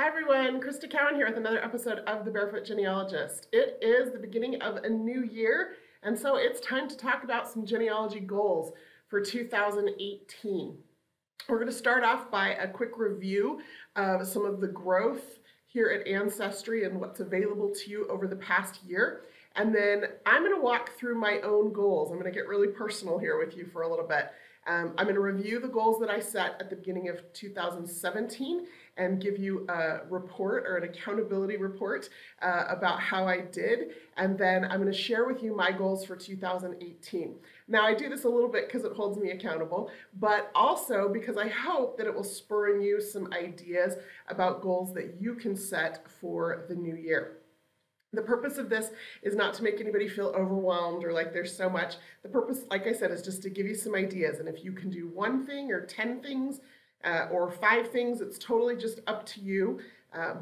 Hi everyone, Crista Cowan here with another episode of The Barefoot Genealogist. It is the beginning of a new year, and so it's time to talk about some genealogy goals for 2018. We're going to start off by a quick review of some of the growth here at Ancestry and what's available to you over the past year. And then I'm going to walk through my own goals. I'm going to get really personal here with you for a little bit. I'm going to review the goals that I set at the beginning of 2017 and give you a report or an accountability report about how I did. And then I'm going to share with you my goals for 2018. Now, I do this a little bit because it holds me accountable, but also because I hope that it will spur in you some ideas about goals that you can set for the new year. The purpose of this is not to make anybody feel overwhelmed or like there's so much. The purpose, like I said, is just to give you some ideas. And if you can do one thing or 10 things or 5 things, it's totally just up to you.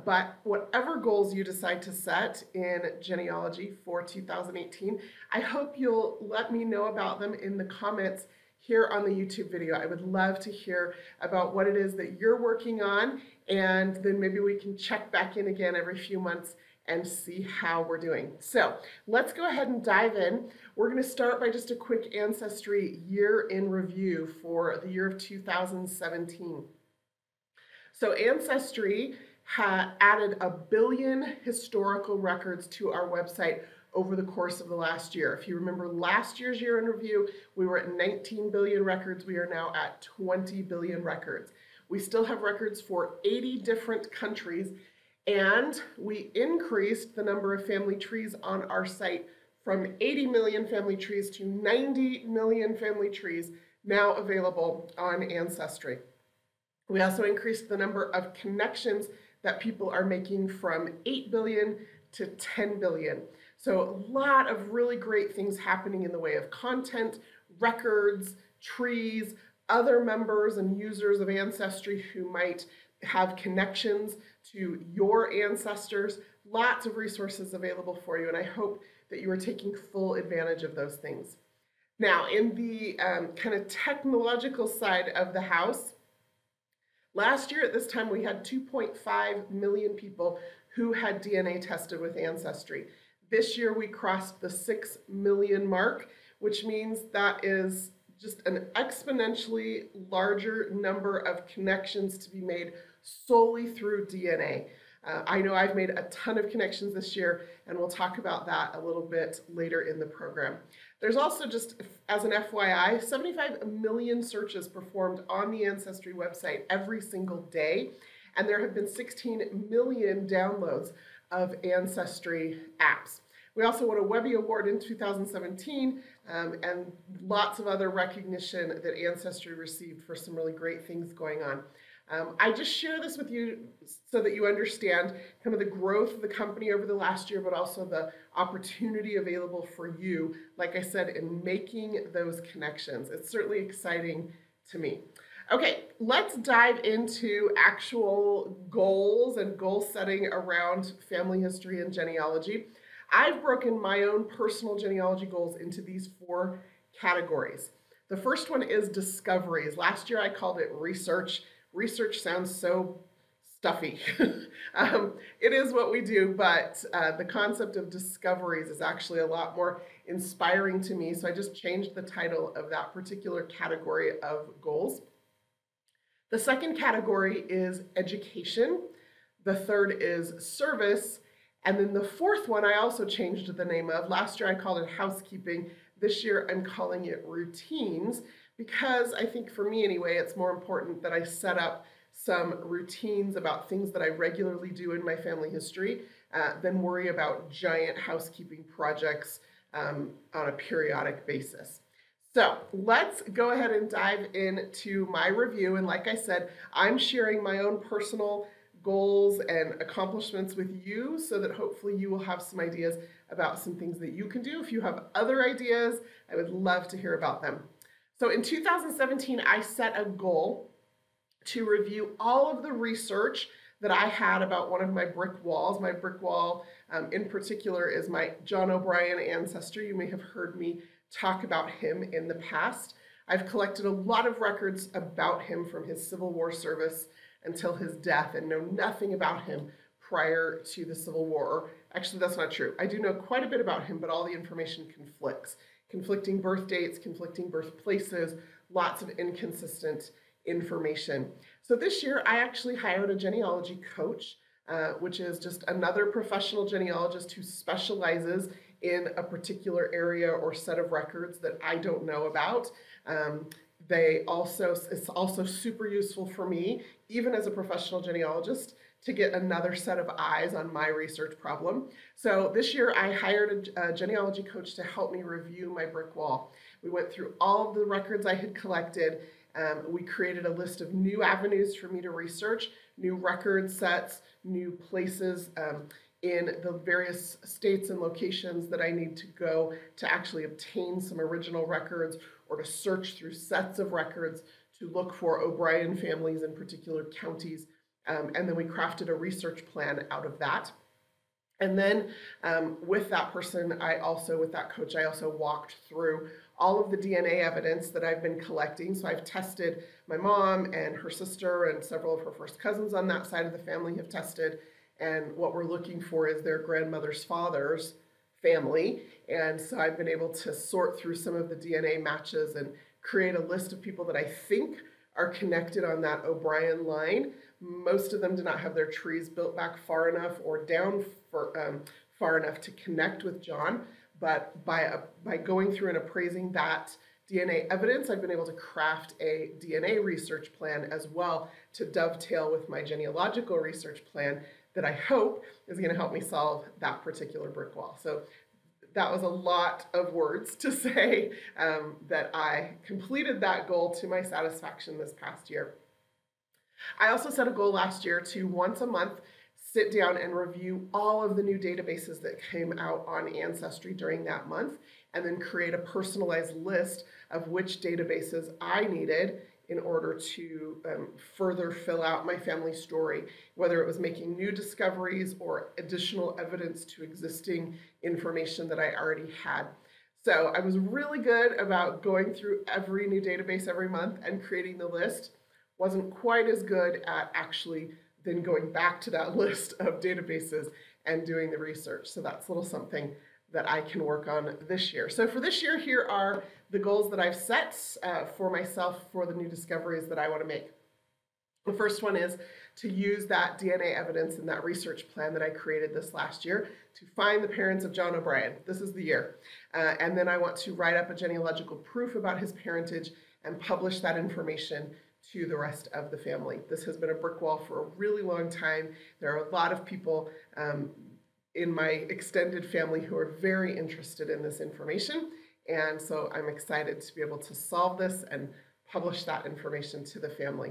But whatever goals you decide to set in genealogy for 2018, I hope you'll let me know about them in the comments here on the YouTube video. I would love to hear about what it is that you're working on, and then maybe we can check back in again every few months and see how we're doing. So let's go ahead and dive in. We're going to start by just a quick Ancestry year in review for the year of 2017. So Ancestry added 1 billion historical records to our website over the course of the last year. If you remember last year's year in review, we were at 19 billion records. We are now at 20 billion records. We still have records for 80 different countries, and we increased the number of family trees on our site from 80 million family trees to 90 million family trees now available on Ancestry. We also increased the number of connections that people are making from 8 billion to 10 billion. So a lot of really great things happening in the way of content, records, trees, other members and users of Ancestry who might have connections to your ancestors. Lots of resources available for you, and I hope that you are taking full advantage of those things. Now, in the kind of technological side of the house, last year at this time we had 2.5 million people who had DNA tested with Ancestry. This year we crossed the 6 million mark, which means that is just an exponentially larger number of connections to be made solely through DNA. I know I've made a ton of connections this year, and we'll talk about that a little bit later in the program. There's also, just as an FYI, 75 million searches performed on the Ancestry website every single day, and there have been 16 million downloads of Ancestry apps. We also won a Webby Award in 2017 and lots of other recognition that Ancestry received for some really great things going on. I just share this with you so that you understand kind of the growth of the company over the last year, but also the opportunity available for you, like I said, in making those connections. It's certainly exciting to me. Okay, let's dive into actual goals and goal setting around family history and genealogy. I've broken my own personal genealogy goals into these 4 categories. The first one is discoveries. Last year I called it research. Research sounds so stuffy. It is what we do, but the concept of discoveries is actually a lot more inspiring to me, so I just changed the title of that particular category of goals. The second category is education. The third is service. And then the fourth one I also changed the name of. Last year I called it housekeeping. This year I'm calling it routines, because I think for me anyway, it's more important that I set up some routines about things that I regularly do in my family history than worry about giant housekeeping projects on a periodic basis. So let's go ahead and dive into my review. And like I said, I'm sharing my own personal goals and accomplishments with you so that hopefully you will have some ideas about some things that you can do. If you have other ideas, I would love to hear about them. So in 2017, I set a goal to review all of the research that I had about one of my brick walls. My brick wall in particular is my John O'Brien ancestry. You may have heard me talk about him in the past. I've collected a lot of records about him from his Civil War service until his death and know nothing about him prior to the Civil War. Actually, that's not true. I do know quite a bit about him, but all the information conflicts. Conflicting birth dates, conflicting birthplaces, lots of inconsistent information. So this year, I actually hired a genealogy coach, which is just another professional genealogist who specializes in a particular area or set of records that I don't know about. It's also super useful for me, even as a professional genealogist, to get another set of eyes on my research problem. So this year I hired a genealogy coach to help me review my brick wall. We went through all of the records I had collected. We created a list of new avenues for me to research, new record sets, new places in the various states and locations that I need to go to actually obtain some original records or to search through sets of records to look for O'Brien families in particular counties. And then we crafted a research plan out of that. And then with that person, with that coach, I also walked through all of the DNA evidence that I've been collecting. So I've tested my mom and her sister and several of her first cousins on that side of the family have tested. And what we're looking for is their grandmother's father's family. And so I've been able to sort through some of the DNA matches and create a list of people that I think are connected on that O'Brien line. Most of them do not have their trees built back far enough or down far enough to connect with John. But by going through and appraising that DNA evidence, I've been able to craft a DNA research plan as well to dovetail with my genealogical research plan that I hope is going to help me solve that particular brick wall. So that was a lot of words to say that I completed that goal to my satisfaction this past year. I also set a goal last year to once a month sit down and review all of the new databases that came out on Ancestry during that month, and then create a personalized list of which databases I needed in order to further fill out my family story, whether it was making new discoveries or additional evidence to existing information that I already had. So I was really good about going through every new database every month and creating the list. Wasn't quite as good at actually then going back to that list of databases and doing the research. So that's a little something that I can work on this year. So for this year, here are the goals that I've set for myself for the new discoveries that I want to make. The first one is to use that DNA evidence in that research plan that I created this last year to find the parents of John O'Brien. This is the year. And then I want to write up a genealogical proof about his parentage and publish that information to the rest of the family. This has been a brick wall for a really long time. There are a lot of people in my extended family who are very interested in this information. And so I'm excited to be able to solve this and publish that information to the family.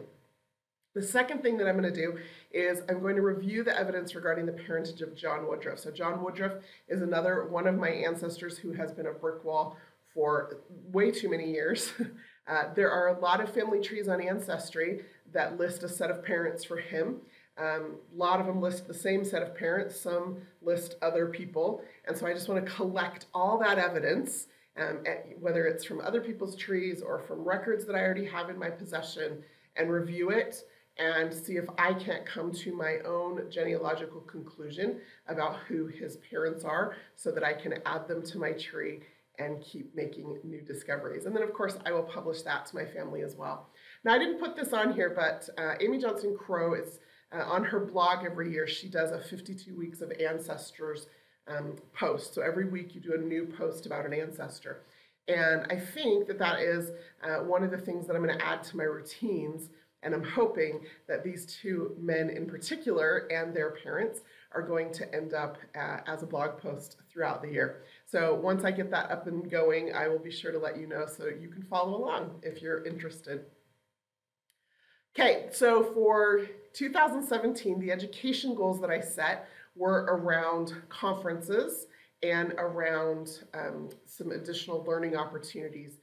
The second thing that I'm going to do is I'm going to review the evidence regarding the parentage of John Woodruff. So John Woodruff is another one of my ancestors who has been a brick wall for way too many years. There are a lot of family trees on Ancestry that list a set of parents for him. A lot of them list the same set of parents, some list other people. And so I just want to collect all that evidence, whether it's from other people's trees or from records that I already have in my possession, and review it and see if I can't come to my own genealogical conclusion about who his parents are so that I can add them to my tree and keep making new discoveries. And then, of course, I will publish that to my family as well. Now, I didn't put this on here, but Amy Johnson Crow is on her blog every year. She does a 52 Weeks of Ancestors post. So every week you do a new post about an ancestor. And I think that that is one of the things that I'm going to add to my routines. And I'm hoping that these two men in particular and their parents are going to end up as a blog post throughout the year. So once I get that up and going, I will be sure to let you know so you can follow along if you're interested. Okay, so for 2017, the education goals that I set were around conferences and around some additional learning opportunities,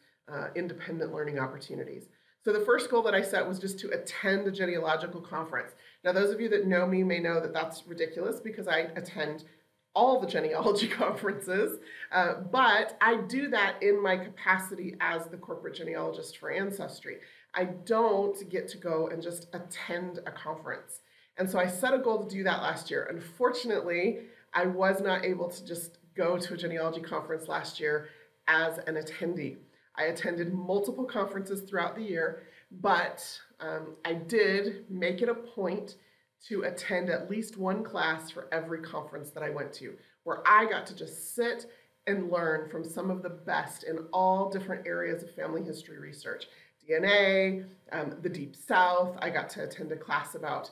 independent learning opportunities. So the first goal that I set was just to attend a genealogical conference. Now, those of you that know me may know that that's ridiculous because I attend all the genealogy conferences, but I do that in my capacity as the corporate genealogist for Ancestry. I don't get to go and just attend a conference. And so I set a goal to do that last year. Unfortunately, I was not able to just go to a genealogy conference last year as an attendee. I attended multiple conferences throughout the year, but I did make it a point to attend at least one class for every conference that I went to, where I got to just sit and learn from some of the best in all different areas of family history research. DNA, the Deep South. I got to attend a class about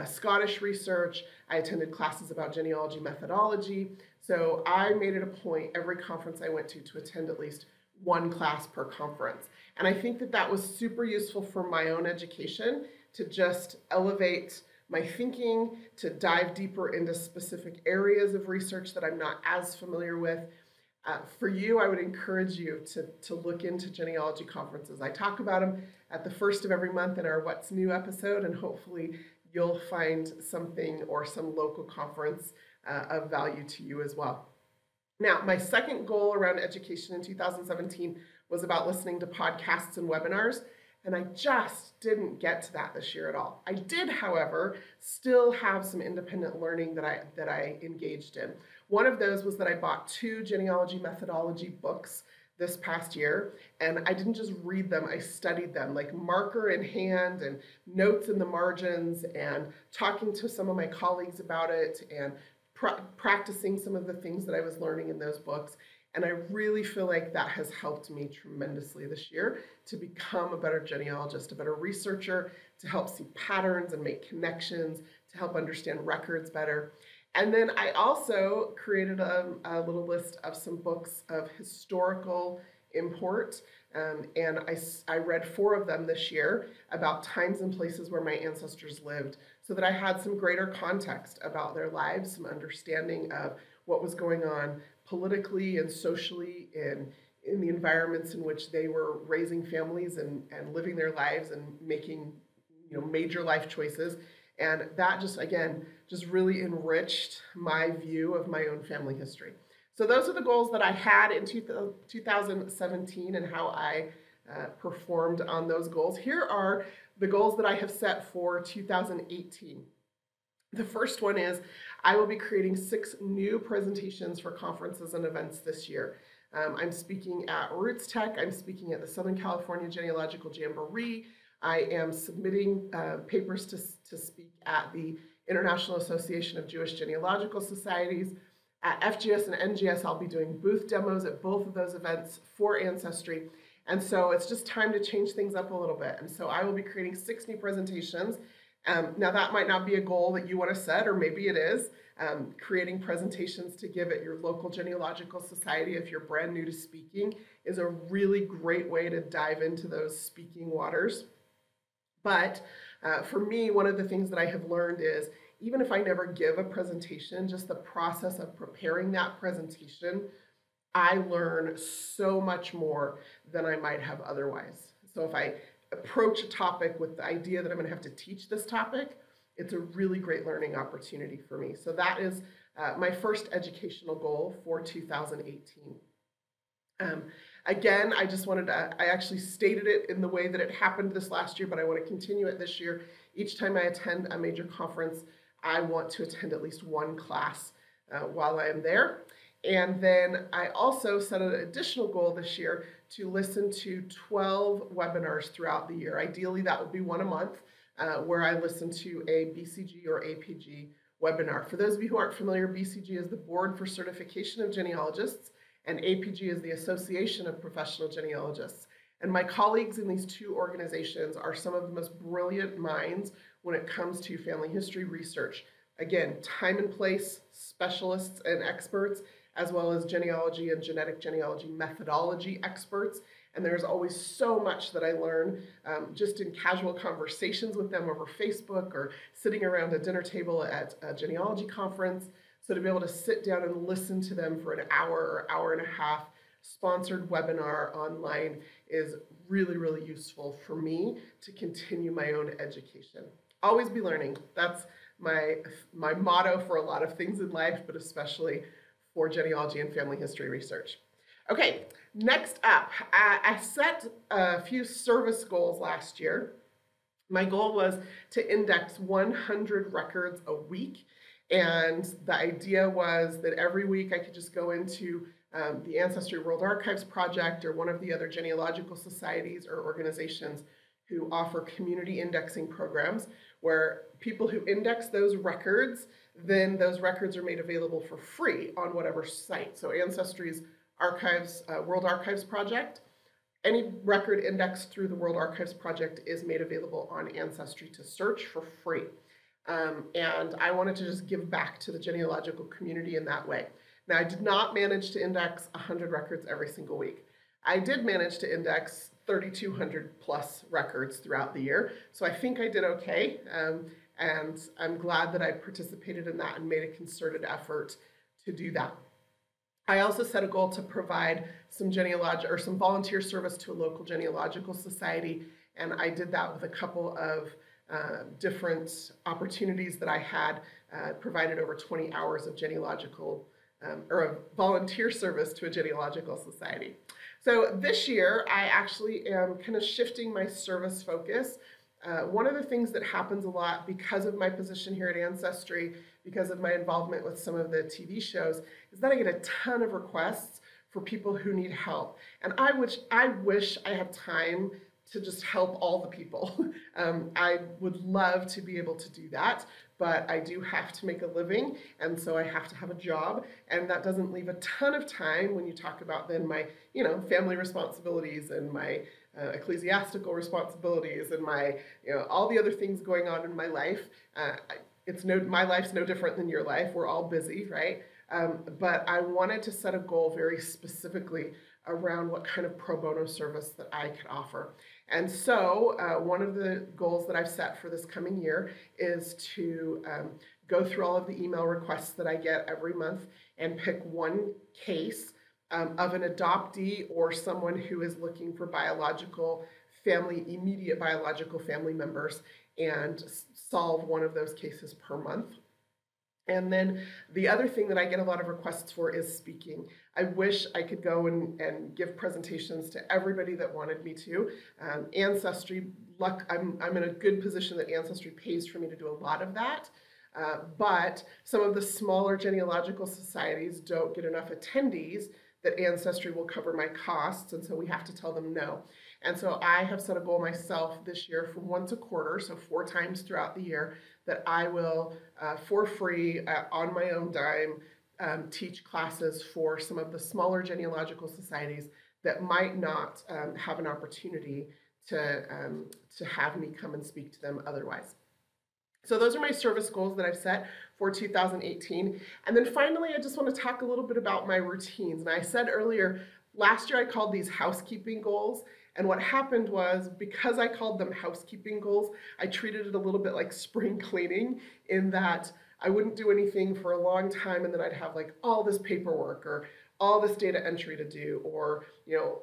Scottish research. I attended classes about genealogy methodology. So I made it a point every conference I went to attend at least one class per conference. And I think that that was super useful for my own education, to just elevate my thinking, to dive deeper into specific areas of research that I'm not as familiar with. For you, I would encourage you to look into genealogy conferences. I talk about them at the first of every month in our What's New episode, and hopefully you'll find something or some local conference of value to you as well. Now, my second goal around education in 2017 was about listening to podcasts and webinars, and I just didn't get to that this year at all. I did, however, still have some independent learning that I engaged in. One of those was that I bought 2 genealogy methodology books this past year, and I didn't just read them, I studied them, like marker in hand and notes in the margins, and talking to some of my colleagues about it, and practicing some of the things that I was learning in those books. And I really feel like that has helped me tremendously this year to become a better genealogist, a better researcher, to help see patterns and make connections, to help understand records better. And then I also created a little list of some books of historical import, and I read 4 of them this year about times and places where my ancestors lived, so that I had some greater context about their lives, some understanding of what was going on politically and socially in the environments in which they were raising families and living their lives and making major life choices. And that just really enriched my view of my own family history. So those are the goals that I had in 2017 and how I performed on those goals. Here are the goals that I have set for 2018. The first one is I will be creating 6 new presentations for conferences and events this year. I'm speaking at Roots Tech. I'm speaking at the Southern California Genealogical Jamboree. I am submitting papers to speak at the International Association of Jewish Genealogical Societies. At FGS and NGS, I'll be doing booth demos at both of those events for Ancestry. And so it's just time to change things up a little bit. And so I will be creating 6 new presentations. Now that might not be a goal that you want to set, or maybe it is. Creating presentations to give at your local genealogical society if you're brand new to speaking is a really great way to dive into those speaking waters. But for me, one of the things that I have learned is, even if I never give a presentation, just the process of preparing that presentation, I learn so much more than I might have otherwise. So if I approach a topic with the idea that I'm going to have to teach this topic, it's a really great learning opportunity for me. So that is my first educational goal for 2018. Again, I actually stated it in the way that it happened this last year, but I want to continue it this year. Each time I attend a major conference, I want to attend at least one class while I am there. And then I also set an additional goal this year to listen to 12 webinars throughout the year. Ideally, that would be one a month, where I listen to a BCG or APG webinar. For those of you who aren't familiar, BCG is the Board for Certification of Genealogists, and APG is the Association of Professional Genealogists. And my colleagues in these 2 organizations are some of the most brilliant minds when it comes to family history research. Again, time and place specialists and experts, as well as genealogy and genetic genealogy methodology experts. And there's always so much that I learn just in casual conversations with them over Facebook or sitting around a dinner table at a genealogy conference. So to be able to sit down and listen to them for an hour or hour and a half sponsored webinar online is really, really useful for me to continue my own education. Always be learning. That's my motto for a lot of things in life, but especially for genealogy and family history research. Okay, next up, I set a few service goals last year. My goal was to index 100 records a week. And the idea was that every week I could just go into the Ancestry World Archives Project or one of the other genealogical societies or organizations who offer community indexing programs where people who index those records, then those records are made available for free on whatever site. So Ancestry's Archives, World Archives Project, any record indexed through the World Archives Project is made available on Ancestry to search for free. And I wanted to just give back to the genealogical community in that way. Now, I did not manage to index 100 records every single week. I did manage to index 3,200 plus records throughout the year, so I think I did okay, and I'm glad that I participated in that and made a concerted effort to do that. I also set a goal to provide some some volunteer service to a local genealogical society, and I did that with a couple of different opportunities that I had, provided over 20 hours of genealogical or a volunteer service to a genealogical society. So this year, I actually am kind of shifting my service focus. One of the things that happens a lot because of my position here at Ancestry, because of my involvement with some of the TV shows, is that I get a ton of requests for people who need help. And I wish I had time to just help all the people. I would love to be able to do that, but I do have to make a living, and so I have to have a job, and that doesn't leave a ton of time when you talk about then my, family responsibilities and my ecclesiastical responsibilities and my, all the other things going on in my life. My life's no different than your life. We're all busy, right? But I wanted to set a goal very specifically around what kind of pro bono service that I could offer. And so one of the goals that I've set for this coming year is to go through all of the email requests that I get every month and pick one case of an adoptee or someone who is looking for immediate biological family members, and solve one of those cases per month. And then the other thing that I get a lot of requests for is speaking. I wish I could go and give presentations to everybody that wanted me to. Ancestry, I'm in a good position that Ancestry pays for me to do a lot of that. But some of the smaller genealogical societies don't get enough attendees that Ancestry will cover my costs, and so we have to tell them no. And so I have set a goal myself this year for once a quarter, so 4 times throughout the year, that I will, for free, on my own dime, teach classes for some of the smaller genealogical societies that might not have an opportunity to have me come and speak to them otherwise. So those are my service goals that I've set for 2018. And then finally, I just want to talk a little bit about my routines. And I said earlier, last year I called these housekeeping goals. And what happened was, because I called them housekeeping goals, I treated it a little bit like spring cleaning, in that I wouldn't do anything for a long time and then I'd have like all this paperwork or all this data entry to do, or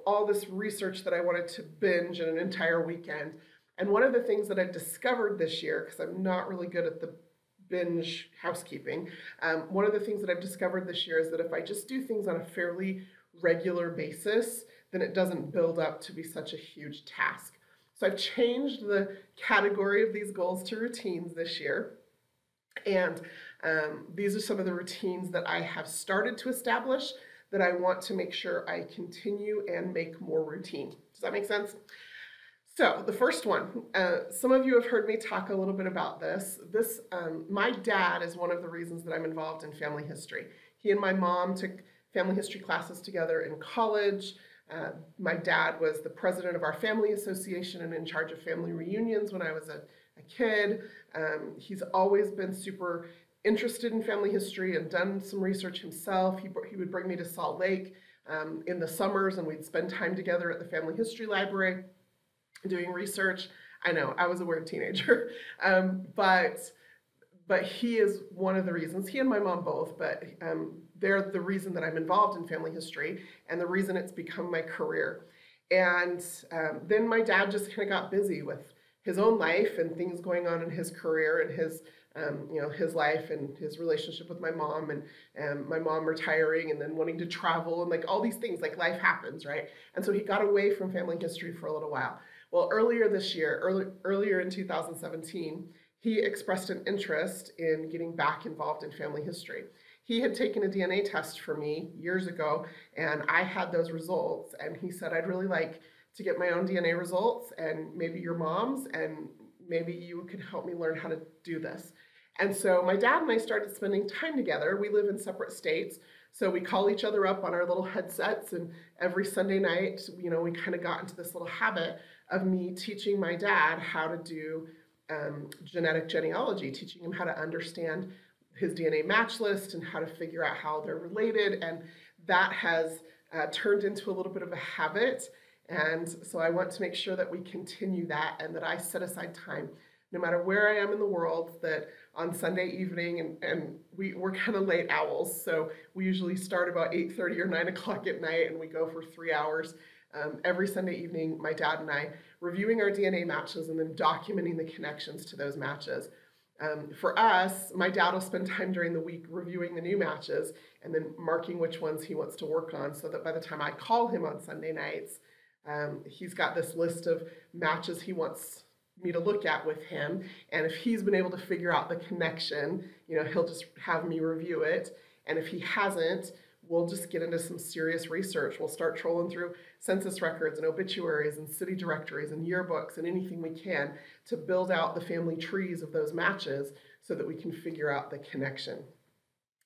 all this research that I wanted to binge in an entire weekend. And one of the things that I've discovered this year, because I'm not really good at the binge housekeeping, one of the things that I've discovered this year is that if I just do things on a fairly regular basis, then it doesn't build up to be such a huge task. So I've changed the category of these goals to routines this year. And these are some of the routines that I have started to establish that I want to make sure I continue and make more routine. Does that make sense? So the first one, some of you have heard me talk a little bit about this. My dad is one of the reasons that I'm involved in family history. He and my mom took family history classes together in college. My dad was the president of our family association and in charge of family reunions when I was a kid. He's always been super interested in family history and done some research himself. He would bring me to Salt Lake in the summers, and we'd spend time together at the family history library doing research. I know, I was a weird teenager, but he is one of the reasons, he and my mom both, but they're the reason that I'm involved in family history and the reason it's become my career. And then my dad just kind of got busy with his own life and things going on in his career and his his life and his relationship with my mom, and my mom retiring and then wanting to travel and like all these things, like life happens, right? And so he got away from family history for a little while. Well, earlier this year, earlier in 2017, he expressed an interest in getting back involved in family history. He had taken a DNA test for me years ago, and I had those results, and he said, I'd really like to get my own DNA results and maybe your mom's, and maybe you could help me learn how to do this. And so my dad and I started spending time together. We live in separate states, so we call each other up on our little headsets, and every Sunday night, we kind of got into this little habit of me teaching my dad how to do genetic genealogy, teaching him how to understand his DNA match list and how to figure out how they're related. And that has turned into a little bit of a habit. And so I want to make sure that we continue that, and that I set aside time, no matter where I am in the world, that on Sunday evening, and we're kind of late owls, so we usually start about 8:30 or 9 o'clock at night, and we go for 3 hours. Every Sunday evening, my dad and I reviewing our DNA matches and then documenting the connections to those matches. For us, my dad will spend time during the week reviewing the new matches and then marking which ones he wants to work on, so that by the time I call him on Sunday nights, he's got this list of matches he wants me to look at with him. And if he's been able to figure out the connection, he'll just have me review it. And if he hasn't, we'll just get into some serious research. We'll start trolling through census records and obituaries and city directories and yearbooks and anything we can to build out the family trees of those matches so that we can figure out the connection.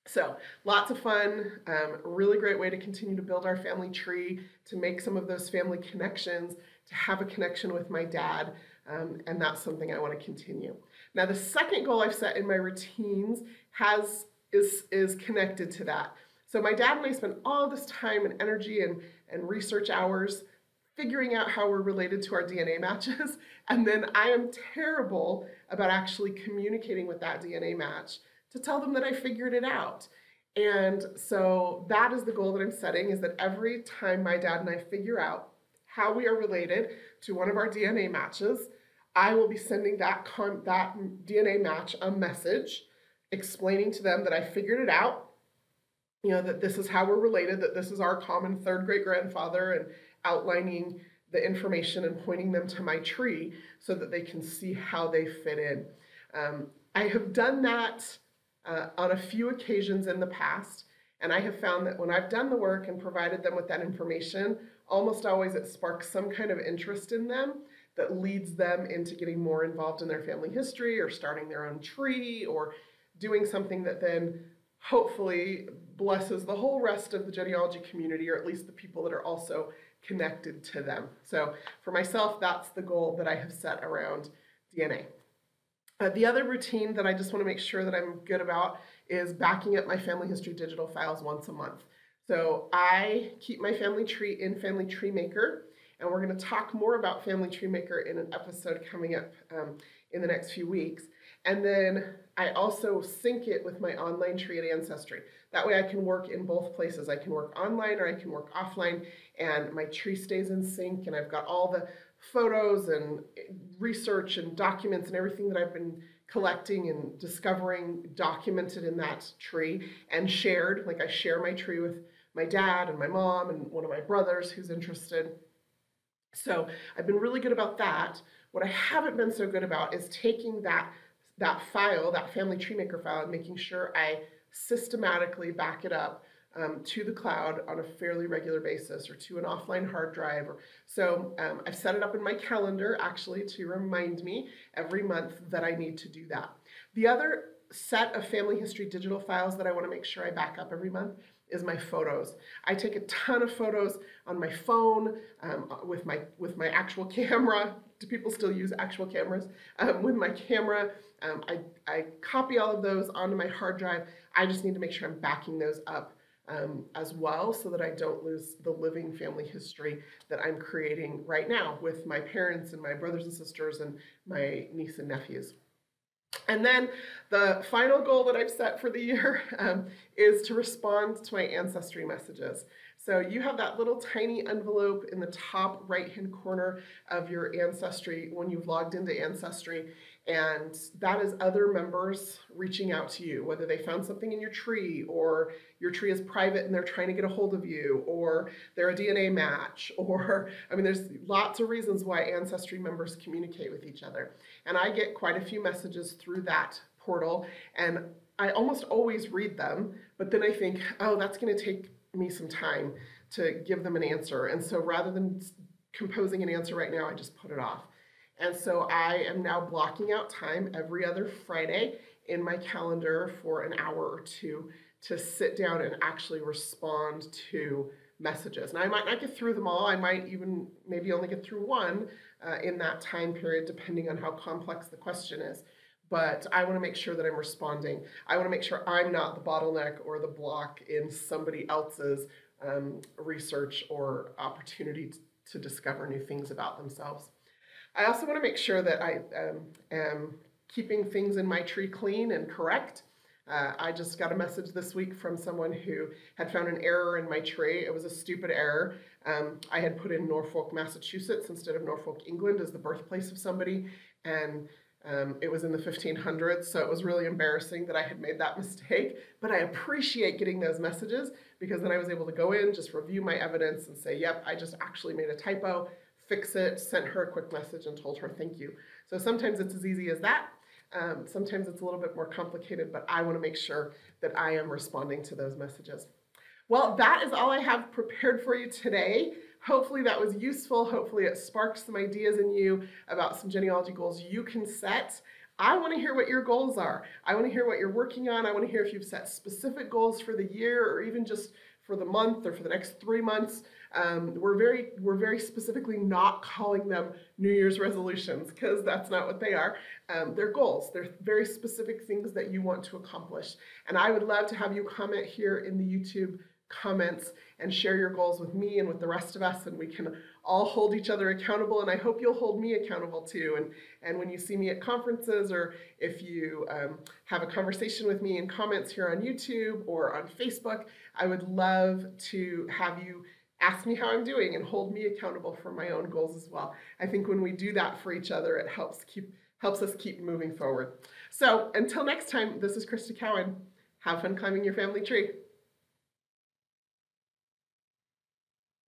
So lots of fun, really great way to continue to build our family tree, to make some of those family connections, to have a connection with my dad, and that's something I want to continue. Now, the second goal I've set in my routines is connected to that. So my dad and I spend all this time and energy and research hours figuring out how we're related to our DNA matches, and then I am terrible about actually communicating with that DNA match to tell them that I figured it out. And so that is the goal that I'm setting, is that every time my dad and I figure out how we are related to one of our DNA matches, I will be sending that DNA match a message explaining to them that I figured it out, that this is how we're related, that this is our common third great grandfather, and outlining the information and pointing them to my tree so that they can see how they fit in. I have done that on a few occasions in the past, and I have found that when I've done the work and provided them with that information, almost always it sparks some kind of interest in them that leads them into getting more involved in their family history, or starting their own tree, or doing something that then hopefully blesses the whole rest of the genealogy community, or at least the people that are also connected to them. So for myself, that's the goal that I have set around DNA. The other routine that I just want to make sure that I'm good about is backing up my family history digital files once a month. So I keep my family tree in Family Tree Maker, and we're going to talk more about Family Tree Maker in an episode coming up in the next few weeks. And then I also sync it with my online tree at Ancestry. That way I can work in both places. I can work online or I can work offline, and my tree stays in sync, and I've got all the photos and research and documents and everything that I've been collecting and discovering documented in that tree and shared. Like, I share my tree with my dad and my mom and one of my brothers who's interested. So I've been really good about that. What I haven't been so good about is taking that file, that Family Tree Maker file, and making sure I systematically back it up to the cloud on a fairly regular basis, or to an offline hard drive. So I've set it up in my calendar, actually, to remind me every month that I need to do that. The other set of family history digital files that I want to make sure I back up every month is my photos. I take a ton of photos on my phone with my actual camera. Do people still use actual cameras? With my camera, I copy all of those onto my hard drive. I just need to make sure I'm backing those up as well, so that I don't lose the living family history that I'm creating right now with my parents and my brothers and sisters and my niece and nephews. And then the final goal that I've set for the year is to respond to my Ancestry messages. So you have that little tiny envelope in the top right-hand corner of your Ancestry when you've logged into Ancestry, And that is other members reaching out to you, whether they found something in your tree, or your tree is private and they're trying to get a hold of you, or they're a DNA match, or, I mean, there's lots of reasons why Ancestry members communicate with each other. And I get quite a few messages through that portal, and I almost always read them, but then I think, oh, that's going to take me some time to give them an answer. And so rather than composing an answer right now, I just put it off. And so I am now blocking out time every other Friday in my calendar for an hour or two to sit down and actually respond to messages. And I might not get through them all. I might even maybe only get through one in that time period, depending on how complex the question is. But I want to make sure that I'm responding. I want to make sure I'm not the bottleneck or the block in somebody else's research or opportunity to discover new things about themselves. I also want to make sure that I am keeping things in my tree clean and correct. I just got a message this week from someone who had found an error in my tree. It was a stupid error. I had put in Norfolk, Massachusetts instead of Norfolk, England as the birthplace of somebody, and it was in the 1500s, so it was really embarrassing that I had made that mistake. But I appreciate getting those messages, because then I was able to go in, just review my evidence and say, yep, I just actually made a typo, fix it, sent her a quick message and told her thank you. So sometimes it's as easy as that. Sometimes it's a little bit more complicated, but I want to make sure that I am responding to those messages. Well, that is all I have prepared for you today. Hopefully that was useful. Hopefully it sparked some ideas in you about some genealogy goals you can set. I want to hear what your goals are. I want to hear what you're working on. I want to hear if you've set specific goals for the year, or even just for the month or for the next 3 months. We're very specifically not calling them New Year's resolutions, because that's not what they are. They're goals. They're very specific things that you want to accomplish. And I would love to have you comment here in the YouTube comments and share your goals with me and with the rest of us, and we can all hold each other accountable. And I hope you'll hold me accountable too. And when you see me at conferences, or if you have a conversation with me in comments here on YouTube or on Facebook, I would love to have you ask me how I'm doing and hold me accountable for my own goals as well. I think when we do that for each other, it helps us keep moving forward. So until next time, this is Crista Cowan. Have fun climbing your family tree.